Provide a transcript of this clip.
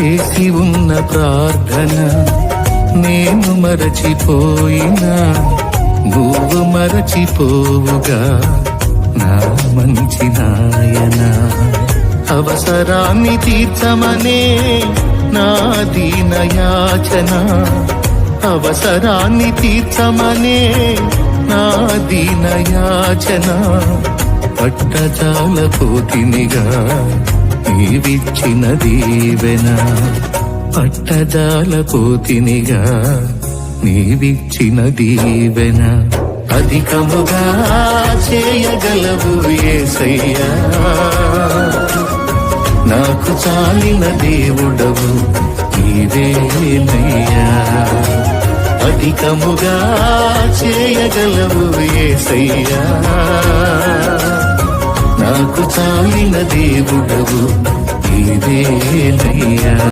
చేసి ఉన్న ప్రార్థన నేను మరచిపోయినా నువ్వు మరచిపోవుగా నా మంచి నాయనా. అవసరాన్ని తీర్చమనే నా దీన యాచన, అవసరాన్ని తీర్చమనే నా దీన యాచన. పట్టజాలపోతినిగా నీవిచ్చిన దీవెన, పట్టజాలపోతినిగా నీవిచ్చిన దీవెన. అధికముగా చేయగలవు యేసయ్యా, నాకు చాలిన దేవుడవు నీవేనయ్యా. అధికముగా చేయగలవు యేసయ్యా, నాకు చాలిన దేవుడవు నీవేనయ్యా.